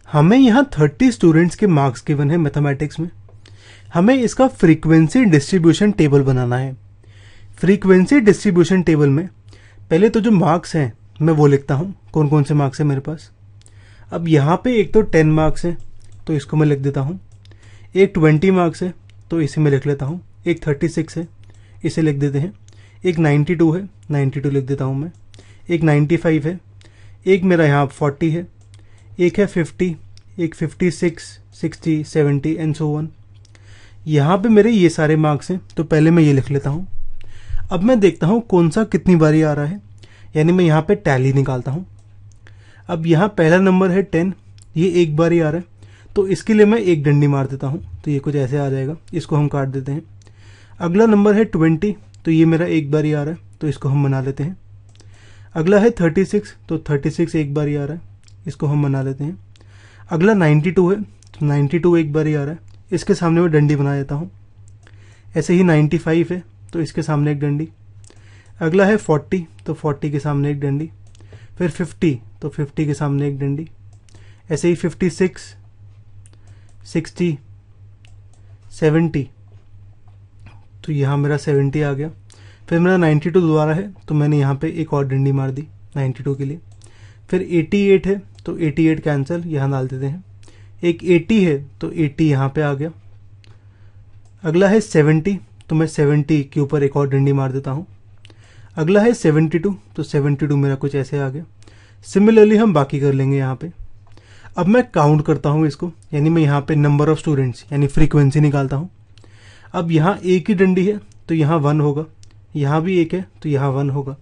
हमें यहाँ 30 स्टूडेंट्स के मार्क्स गिवन है मैथमेटिक्स में। हमें इसका फ्रीक्वेंसी डिस्ट्रीब्यूशन टेबल बनाना है। फ्रीक्वेंसी डिस्ट्रीब्यूशन टेबल में पहले तो जो मार्क्स हैं मैं वो लिखता हूँ, कौन कौन से मार्क्स हैं मेरे पास। अब यहाँ पे एक तो 10 मार्क्स हैं तो इसको मैं लिख देता हूँ, एक 20 मार्क्स है तो इसे मैं लिख लेता हूँ, एक 36 है इसे लिख देते हैं, एक 92 है 92 लिख देता हूँ मैं, एक 95 है, एक मेरा यहाँ 40 है, एक है 50, एक 56, 60, 70 एंड सो ऑन। यहाँ पे मेरे ये सारे मार्क्स हैं तो पहले मैं ये लिख लेता हूँ। अब मैं देखता हूँ कौन सा कितनी बारी आ रहा है, यानी मैं यहाँ पे टैली निकालता हूँ। अब यहाँ पहला नंबर है 10, ये एक बारी आ रहा है तो इसके लिए मैं एक डंडी मार देता हूँ तो ये कुछ ऐसे आ जाएगा, इसको हम काट देते हैं। अगला नंबर है 20 तो ये मेरा एक बारी आ रहा है तो इसको हम बना लेते हैं। अगला है 36 तो 36 एक बारी आ रहा है, इसको हम बना लेते हैं। अगला 92 है तो 92 एक बारी आ रहा है, इसके सामने मैं डंडी बना देता हूँ। ऐसे ही 95 है तो इसके सामने एक डंडी। अगला है 40 तो 40 के सामने एक डंडी। फिर 50 तो 50 के सामने एक डंडी। ऐसे ही 56, 60, 70 तो यहाँ मेरा 70 आ गया। फिर मेरा 92 दोबारा है तो मैंने यहाँ पे एक और डंडी मार दी 92 के लिए। फिर 88 है तो 88 कैंसिल, यहाँ डाल देते हैं। एक 80 है तो 80 यहाँ पे आ गया। अगला है 70 तो मैं 70 के ऊपर एक और डंडी मार देता हूँ। अगला है 72 तो 72 मेरा कुछ ऐसे आ गया। सिमिलरली हम बाकी कर लेंगे यहाँ पे। अब मैं काउंट करता हूँ इसको, यानी मैं यहाँ पे नंबर ऑफ स्टूडेंट्स यानी फ्रीक्वेंसी निकालता हूँ। अब यहाँ एक ही डंडी है तो यहाँ 1 होगा, यहाँ भी एक है तो यहाँ 1 होगा,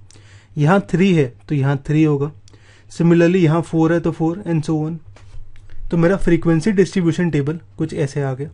यहाँ 3 है तो यहाँ 3 होगा। सिमिलरली यहाँ 4 है तो 4 एंड सो ऑन। तो मेरा फ्रीक्वेंसी डिस्ट्रीब्यूशन टेबल कुछ ऐसे आ गया।